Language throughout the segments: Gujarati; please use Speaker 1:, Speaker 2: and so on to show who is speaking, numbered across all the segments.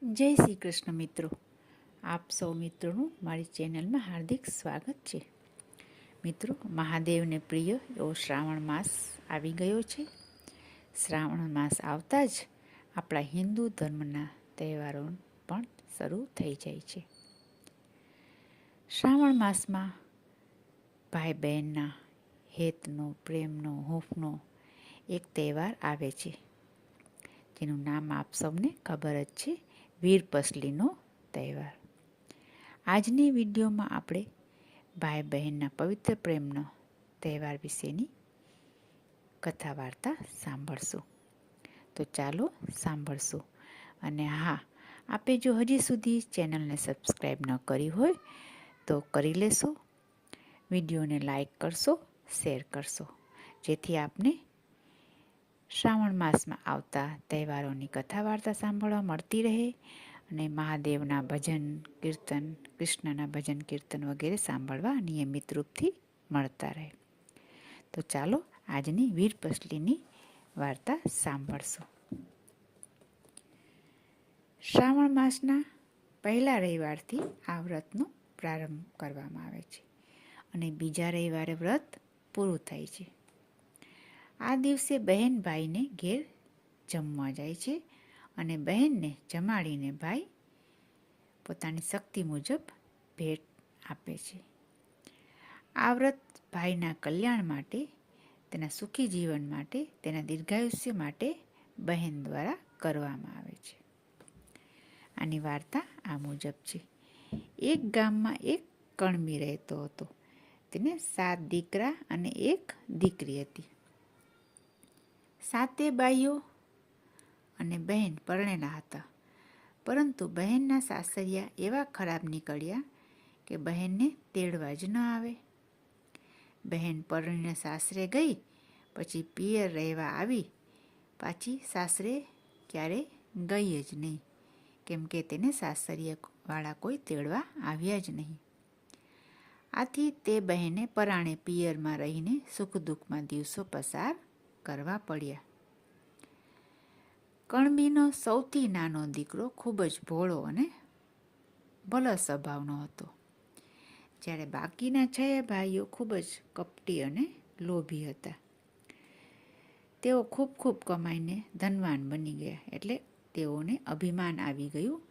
Speaker 1: જય શ્રી કૃષ્ણ મિત્રો, આપ સૌ મિત્રોનું મારી ચેનલમાં હાર્દિક સ્વાગત છે. મિત્રો, મહાદેવને પ્રિય એવો શ્રાવણ માસ આવી ગયો છે. શ્રાવણ માસ આવતા જ આપણા હિન્દુ ધર્મના તહેવારો પણ શરૂ થઈ જાય છે. શ્રાવણ માસમાં ભાઈ બહેનના હેતનો, પ્રેમનો, હૂંફનો એક તહેવાર આવે છે, જેનું નામ આપ સૌને ખબર જ છે, વીરપસલીનો તહેવાર. આજની વિડીયોમાં આપણે ભાઈ બહેનના પવિત્ર પ્રેમનો તહેવાર વિશેની કથા વાર્તા સાંભળશું. તો ચાલો સાંભળશું. અને હા, આપે જો હજી સુધી ચેનલને સબસ્ક્રાઈબ ન કરી હોય તો કરી લેશો. વિડીયોને લાઈક કરશો, શેર કરશો, જેથી આપને શ્રાવણ માસમાં આવતા તહેવારોની કથા વાર્તા સાંભળવા મળતી રહે અને મહાદેવના ભજન કીર્તન, કૃષ્ણના ભજન કીર્તન વગેરે સાંભળવા નિયમિત રૂપથી મળતા રહે. તો ચાલો આજની વીરપસલીની વાર્તા સાંભળશું. શ્રાવણ માસના પહેલા રવિવારથી આ વ્રતનો પ્રારંભ કરવામાં આવે છે અને બીજા રવિવારે વ્રત પૂરું થાય છે. આ દિવસે બહેન ભાઈને ઘેર જમવા જાય છે અને બહેનને જમાડીને ભાઈ પોતાની શક્તિ મુજબ ભેટ આપે છે. આ વ્રત ભાઈના કલ્યાણ માટે, તેના સુખી જીવન માટે, તેના દીર્ઘાયુષ્ય માટે બહેન દ્વારા કરવામાં આવે છે. આની વાર્તા આ મુજબ છે. એક ગામમાં એક કણબી રહેતો હતો. તેને 7 દીકરા અને 1 દીકરી હતી. 7 બાઈઓ અને બહેન પરણેલા હતા, પરંતુ બહેનના સાસરિયા એવા ખરાબ નીકળ્યા કે બહેનને તેડવા જ ન આવે. બહેન પરણીને સાસરે ગઈ પછી પિયર રહેવા આવી, પાછી સાસરે ક્યારે ગઈ જ નહીં, કેમ કે તેને સાસરિયાવાળા કોઈ તેડવા આવ્યા જ નહીં. આથી તે બહેને પરાણે પિયરમાં રહીને સુખ દુઃખમાં દિવસો પસાર કરવા પડ્યા. કણબીનો સૌથી નાનો દીકરો ખૂબ જ ભોળો અને ભલો સ્વભાવનો હતો, જ્યારે બાકીના 6 ભાઈઓ ખૂબ જ કપટી અને લોભી હતા. તેઓ ખૂબ કમાઈને ધનવાન બની ગયા, એટલે તેઓને અભિમાન આવી ગયું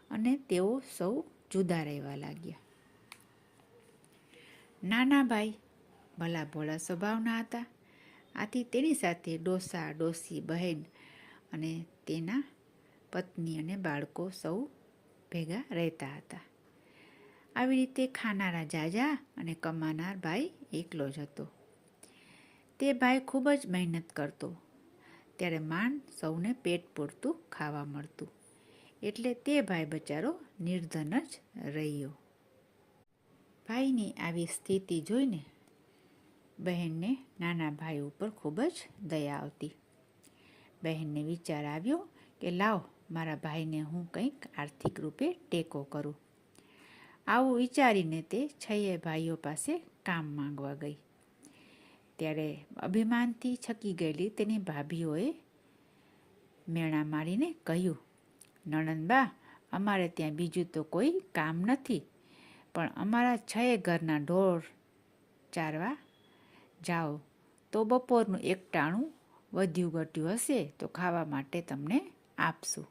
Speaker 1: અને તેઓ સૌ જુદા રહેવા લાગ્યા. નાના ભાઈ ભલા ભોળા સ્વભાવના હતા, આથી તેની સાથે ડોસા, ડોસી, બહેન અને તેના પત્ની અને બાળકો સૌ ભેગા રહેતા હતા. આવી રીતે ખાનારા જાજા અને કમાનાર ભાઈ એકલો જ હતો. તે ભાઈ ખૂબ જ મહેનત કરતો, ત્યારે માંડ સૌને પેટ પૂરતું ખાવા મળતું, એટલે તે ભાઈ બચારો નિર્ધન જ રહ્યો. ભાઈની આવી સ્થિતિ જોઈને બહેનને નાના ભાઈ ઉપર ખૂબ જ દયા આવતી. બહેનને વિચાર આવ્યો કે લાવ, મારા ભાઈને હું કંઈક આર્થિક રૂપે ટેકો કરું. આવું વિચારીને તે 6 ભાઈઓ પાસે કામ માંગવા ગઈ. ત્યારે અભિમાનથી છકી ગયેલી તેની ભાભીઓએ મેણા મારીને કહ્યું, નણંદબા, અમારે ત્યાં બીજું તો કોઈ કામ નથી, પણ અમારા 6 ઘરના ઢોર ચારવા જાઓ તો બપોરનું 1 ટાણું વધ્યું ઘટ્યું હશે તો ખાવા માટે તમને આપશું.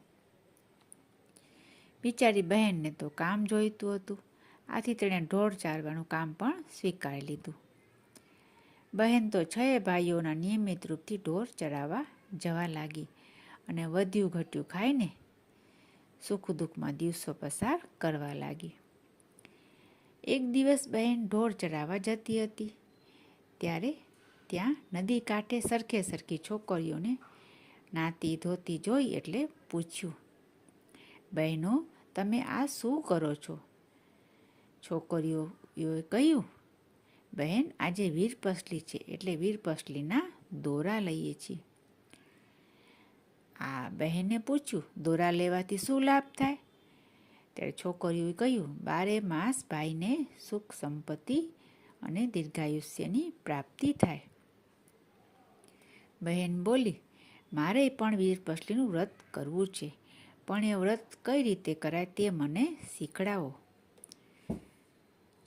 Speaker 1: બિચારી બહેનને તો કામ જોઈતું હતું, આથી તેણે ઢોર ચારવાનું કામ પણ સ્વીકારી લીધું. બહેન તો 6 ભાઈઓના નિયમિત રૂપથી ઢોર ચરાવવા જવા લાગી અને વધ્યું ઘટ્યું ખાઈને સુખ દુઃખમાં દિવસો પસાર કરવા લાગી. એક દિવસ બહેન ઢોર ચરાવવા જતી હતી, ત્યારે ત્યાં નદી કાંઠે સરખી છોકરીઓને નાતી ધોતી જોઈ એટલે પૂછ્યું, બહેનો, તમે આ શું કરો છો? છોકરીઓએ કહ્યું, બહેન, આજે વીરપસલી છે એટલે વીરપસલીના દોરા લઈએ છીએ. આ બહેને પૂછ્યું, દોરા લેવાથી શું લાભ થાય? ત્યારે છોકરીઓએ કહ્યું, 12 માસ ભાઈને સુખ સંપત્તિ અને દીર્ઘાયુષ્યની પ્રાપ્તિ થાય. બહેન બોલી, મારે પણ વીરપસલીનું વ્રત કરવું છે, પણ એ વ્રત કઈ રીતે કરાય તે મને શીખડાવો.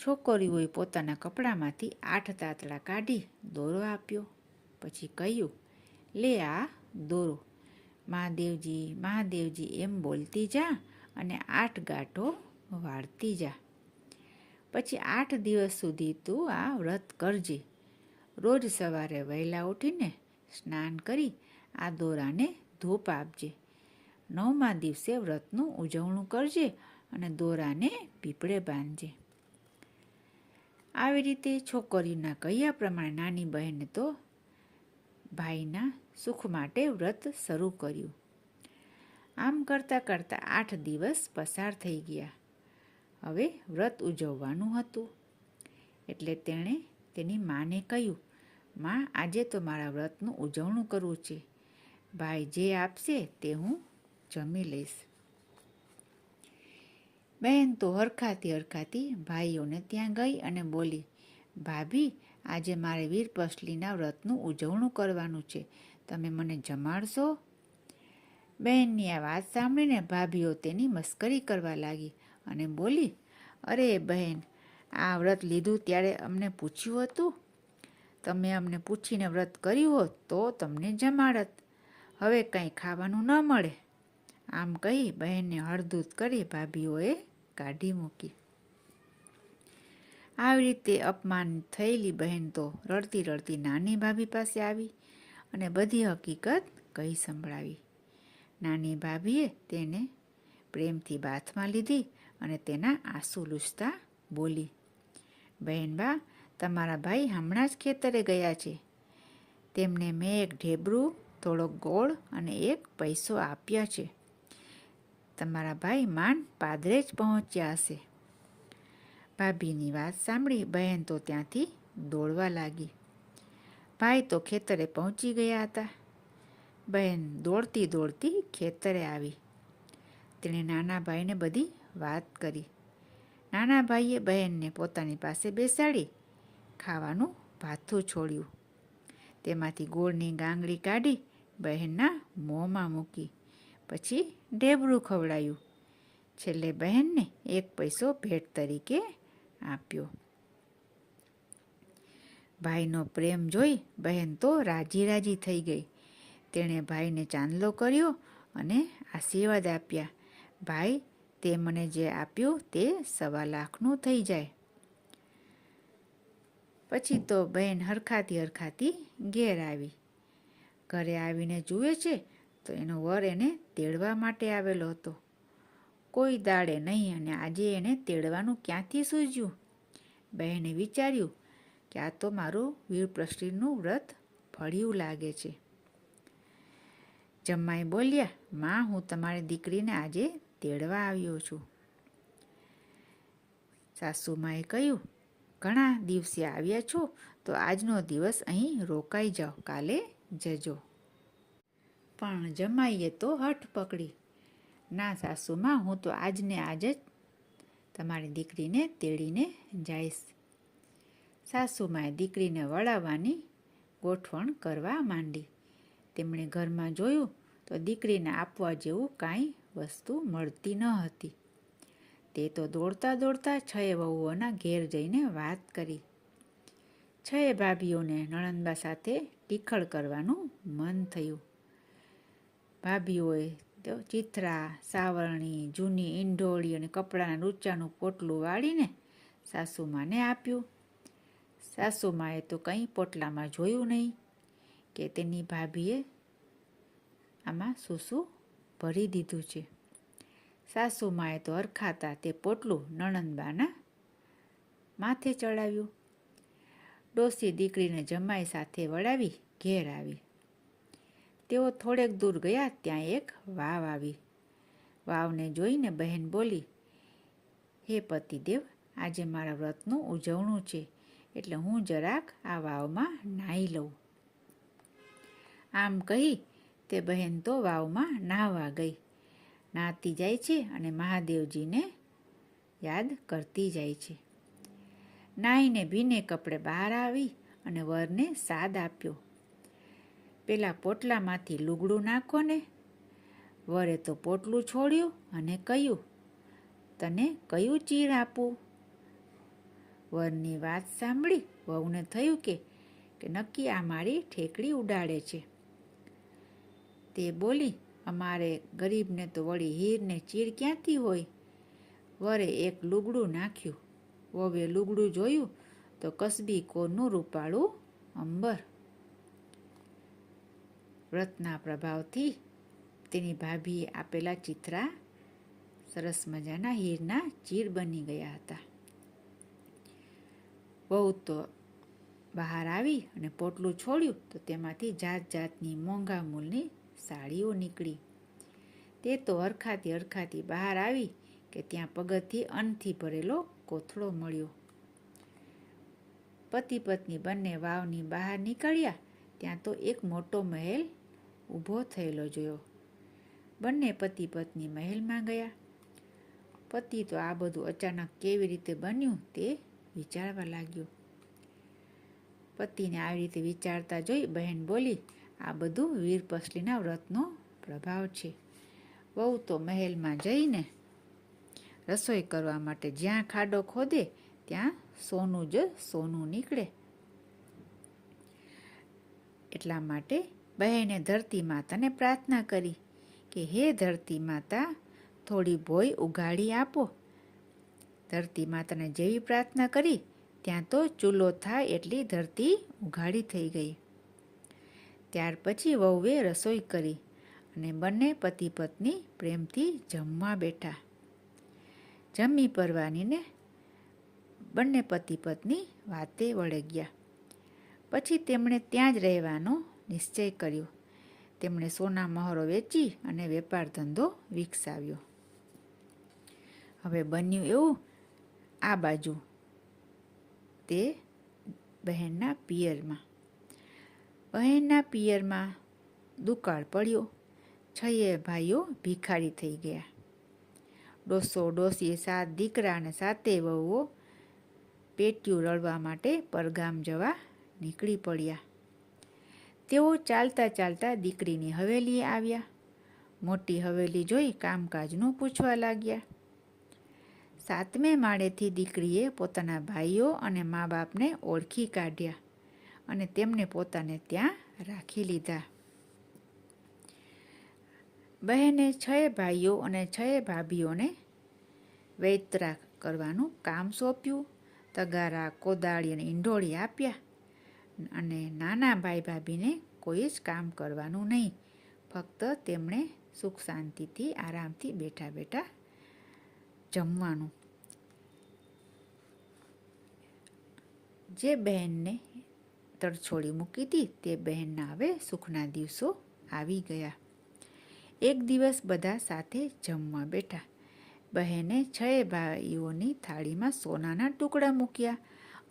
Speaker 1: છોકરીઓએ પોતાના કપડામાંથી 8 તાતડા કાઢી દોરો આપ્યો. પછી કહ્યું, લે આ દોરો, મહાદેવજી મહાદેવજી એમ બોલતી જા અને 8 ગાંઠો વાળતી જા. પછી 8 દિવસ સુધી તું આ વ્રત કરજે. રોજ સવારે વહેલા ઉઠીને સ્નાન કરી આ દોરાને ધૂપ આપજે. 9મા દિવસે વ્રતનું ઉજવણું કરજે અને દોરાને પીપળે બાંધજે. આવી રીતે છોકરીઓના કહ્યા પ્રમાણે નાની બહેને તો ભાઈના સુખ માટે વ્રત શરૂ કર્યું. આમ કરતાં કરતાં 8 દિવસ પસાર થઈ ગયા. હવે વ્રત ઉજવવાનું હતું એટલે તેણે તેની માને કહ્યું, માં, આજે તો મારા વ્રતનું ઉજવણું કરવું છે. ભાઈ જે આપશે તે હું જમી લઈશ. બહેન તો હરખાતી ભાઈઓને ત્યાં ગઈ અને બોલી, ભાભી, આજે મારે વીરપસલીના વ્રતનું ઉજવણું કરવાનું છે. તમે મને જમાડશો? બહેનની આ વાત સાંભળીને ભાભીઓ તેની મસ્કરી કરવા લાગી અને બોલી, અરે બહેન, આ વ્રત લીધું ત્યારે અમને પૂછ્યું હતું? તમે અમને પૂછીને વ્રત કર્યું હોત તો તમને જમાડત. હવે કંઈ ખાવાનું ન મળે. આમ કહી બહેનને હળધૂત કરી ભાભીઓએ કાઢી મૂકી. આવી રીતે અપમાનિત થયેલી બહેન તો રડતી રડતી નાની ભાભી પાસે આવી અને બધી હકીકત કહી સંભળાવી. નાની ભાભીએ તેને પ્રેમથી બાથમાં લીધી અને તેના આંસુ લૂછતા બોલી, બહેનબા, તમારા ભાઈ હમણાં જ ખેતરે ગયા છે. તેમને મેં એક ઢેબરું, થોડોક ગોળ અને એક પૈસો આપ્યા છે. તમારા ભાઈ માંડ પાદરે જ પહોંચ્યા હશે. ભાભીની વાત સાંભળી બહેન તો ત્યાંથી દોડવા લાગી. ભાઈ તો ખેતરે પહોંચી ગયા હતા. બહેન દોડતી દોડતી ખેતરે આવી. તેણે નાના ભાઈને બધી વાત કરી. નાના ભાઈએ બહેનને પોતાની પાસે બેસાડી ખાવાનું ભાથું છોડ્યું. તેમાંથી ગોળની ગાંગડી કાઢી બહેનના મોંમાં મૂકી. પછી ઢેબરું ખવડાયું. છેલ્લે બહેનને એક પૈસો ભેટ તરીકે આપ્યો. ભાઈનો પ્રેમ જોઈ બહેન તો રાજી થઈ ગઈ. તેણે ભાઈને ચાંદલો કર્યો અને આશીર્વાદ આપ્યા, ભાઈ, તે મને જે આપ્યું તે 1.25 લાખનું થઈ જાય. પછી તો બહેન હરખાતી ઘેર આવી. ઘરે આવીને જુએ છે તો એનો વર એને તેડવા માટે આવેલો હતો. કોઈ દાડે નહીં અને આજે એને તેડવાનું ક્યાંથી સૂઝ્યું? બહેને વિચાર્યું કે આ તો મારું વીરપ્રસલીનું વ્રત ફળ્યું લાગે છે. જમાઈ બોલ્યા, માં, હું તમારી દીકરીને આજે તેડવા આવ્યો છું. સાસુમાએ કહ્યું, ઘણા દિવસે આવ્યા છો તો આજનો દિવસ અહીં રોકાઈ જાઓ, કાલે જજો. પણ જમાઈએ તો હઠ પકડી, ના સાસુમાં, હું તો આજને આજ જ તમારી દીકરીને તેડીને જઈશ. સાસુમાએ દીકરીને વળાવવાની ગોઠવણ કરવા માંડી. તેમણે ઘરમાં જોયું તો દીકરીને આપવા જેવું કાંઈ વસ્તુ મળતી ન હતી. તે તો દોડતા 6 વહુઓના ઘેર જઈને વાત કરી. 6 ભાભીઓને નણંદબા સાથે ટીખળ કરવાનું મન થયું. ભાભીઓએ તો ચિથરા, સાવરણી, જૂની ઈંઢોળી અને કપડાના રૂચાનું પોટલું વાળીને સાસુમાને આપ્યું. સાસુમાએ તો કંઈ પોટલામાં જોયું નહીં કે તેની ભાભીએ આમાં શું ભરી દીધું છે. સાસુમાએ તો હરખાતા તે પોટલું નણંદબાના માથે ચડાવ્યું. ડોસી દીકરીને જમાઈ સાથે વળાવી ઘેર આવી. તેઓ થોડેક દૂર ગયા ત્યાં એક વાવ આવી. વાવને જોઈને બહેન બોલી, હે પતિદેવ, આજે મારા વ્રતનું ઉજવણું છે એટલે હું જરાક આ વાવમાં નાહી લઉં. આમ કહી તે બહેન તો વાવમાં નાહવા ગઈ. નાહતી જાય છે અને મહાદેવજીને યાદ કરતી જાય છે. નાહીને ભીને કપડે બહાર આવી અને વરને સાદ આપ્યો. પેલા પોટલામાંથી લુગડું નાખો ને. વરે તો પોટલું છોડ્યું અને કહ્યું, તને કયું ચીર આપું? વરની વાત સાંભળી વહુને થયું કે નક્કી આ મારી ઠેકડી ઉડાડે છે. તે બોલી, અમારે ગરીબને તો વળી હીરને ચીર ક્યાંથી હોય? વરે એક લુગડું નાખ્યું. વહુએ લુગડું જોયું તો કસબી કોરનું રૂપાળું અંબર. વ્રતના પ્રભાવથી તેની ભાભીએ આપેલા ચિત્રા સરસ મજાના હીરના ચીર બની ગયા હતા. વહુ તો બહાર આવી અને પોટલું છોડ્યું તો તેમાંથી જાત જાતની મોંઘા મૂલની સાડીઓ નીકળી. તે તો હરખાતી બહાર આવી કે ત્યાં પગથી અન્નથી ભરેલો કોથળો મળ્યો. પતિ પત્ની બંને વાવની બહાર નીકળ્યા ત્યાં તો એક મોટો મહેલ ઊભો થયેલો જોયો. બંને પતિ પત્ની મહેલમાં ગયા. પતિ તો આ બધું અચાનક કેવી રીતે બન્યું તે વિચારવા લાગ્યો. પતિને આવી રીતે વિચારતા જોઈ બહેન બોલી, આ બધું વીરપસલીના વ્રતનો પ્રભાવ છે. વહુ તો મહેલમાં જઈને રસોઈ કરવા માટે જ્યાં ખાડો ખોદે ત્યાં સોનું જ સોનું નીકળે. એટલા માટે બહેને ધરતી માતાને પ્રાર્થના કરી કે હે ધરતી માતા, થોડી ભોય ઉગાડી આપો. ધરતી માતાને જેવી પ્રાર્થના કરી ત્યાં તો ચૂલો થાય એટલી ધરતી ઉઘાડી થઈ ગઈ. ત્યાર પછી વહુએ રસોઈ કરી અને બંને પતિ પત્ની પ્રેમથી જમવા બેઠા. જમી પરવાનીને બંને પતિ પત્ની વાતે વળગ્યા. પછી તેમણે ત્યાં જ રહેવાનો નિશ્ચય કર્યો. તેમણે સોના મહોરો વેચી અને વેપાર ધંધો વિકસાવ્યો. હવે બન્યું એવું, આ બાજુ તે બહેનના પિયરમાં દુકાળ પડ્યો. છએ ભાઈઓ ભિખારી થઈ ગયા. ડોસો ડોસી 7 દીકરા અને 7 વહુઓ પેટીયું રળવા માટે પરગામ જવા નીકળી પડ્યા. તેઓ ચાલતા ચાલતા દીકરીની હવેલીએ આવ્યા. મોટી હવેલી જોઈ કામકાજનું પૂછવા લાગ્યા. 7મે માળેથી દીકરીએ પોતાના ભાઈઓ અને મા બાપને ઓળખી કાઢ્યા અને તેમને પોતાને ત્યાં રાખી લીધા. બહેને 6 ભાઈઓ અને 6 ભાભીઓને વૈતરા કરવાનું કામ સોંપ્યું. તગારા, કોદાળી અને ઈંઢોળી આપ્યા અને નાના ભાઈ ભાભીને કોઈ જ કામ કરવાનું નહીં. ફક્ત તેમણે સુખ શાંતિથી આરામથી બેઠા બેઠા જમવાનું. જે બહેનને તડછોડી મૂકી હતી તે બહેનના હવે સુખના દિવસો આવી ગયા. એક દિવસ બધા સાથે જમવા બેઠા. બહેને 6 ભાઈઓની થાળીમાં સોનાના ટુકડા મૂક્યા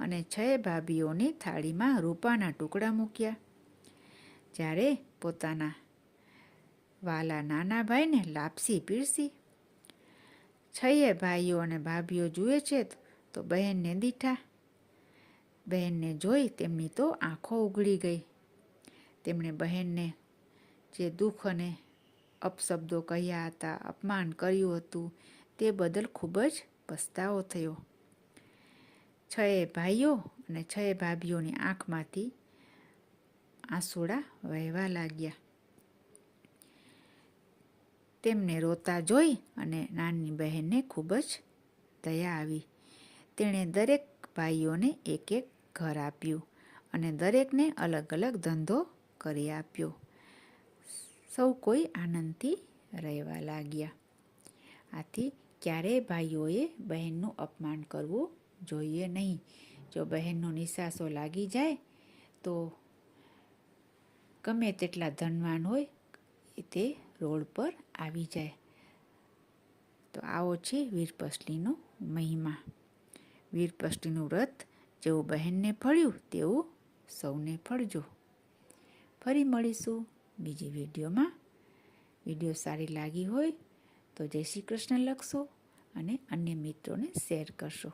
Speaker 1: અને 6 ભાભીઓની થાળીમાં રૂપાના ટુકડા મૂક્યા. જ્યારે પોતાના વાલા નાના ભાઈને લાપસી પીરસી. 6 ભાઈઓ અને ભાભીઓ જુએ છે તો બહેનને દીઠા. બહેનને જોઈ તેમની તો આંખો ઉઘડી ગઈ. તેમણે બહેનને જે દુઃખ અને અપશબ્દો કહ્યા હતા, અપમાન કર્યું હતું, તે બદલ ખૂબ જ પસ્તાવો થયો. 6 ભાઈઓ અને 6 ભાભીઓની આંખમાંથી આંસુડા વહેવા લાગ્યા. તેમને રોતા જોઈ અને નાની બહેનને ખૂબ જ દયા આવી. તેણે દરેક ભાઈઓને એક એક ઘર આપ્યું અને દરેકને અલગ અલગ ધંધો કરી આપ્યો. સૌ કોઈ આનંદથી રહેવા લાગ્યા. આથી ક્યારેય ભાઈઓએ બહેનનું અપમાન કરવું જોઈએ નહીં. જો બહેનનો નિસાસો લાગી જાય તો ગમે તેટલા ધનવાન હોય તે રોડ પર આવી જાય. તો આવો છે વીરપસલીનો મહિમા. વીરપસલીનું વ્રત જેવું બહેનને ફળ્યું તેવું સૌને ફળજો. ફરી મળીશું બીજી વિડીયોમાં. વિડીયો સારી લાગી હોય તો જય શ્રી કૃષ્ણ લખશો અને અન્ય મિત્રોને શેર કરશો.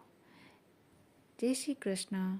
Speaker 1: જય શ્રી કૃષ્ણ.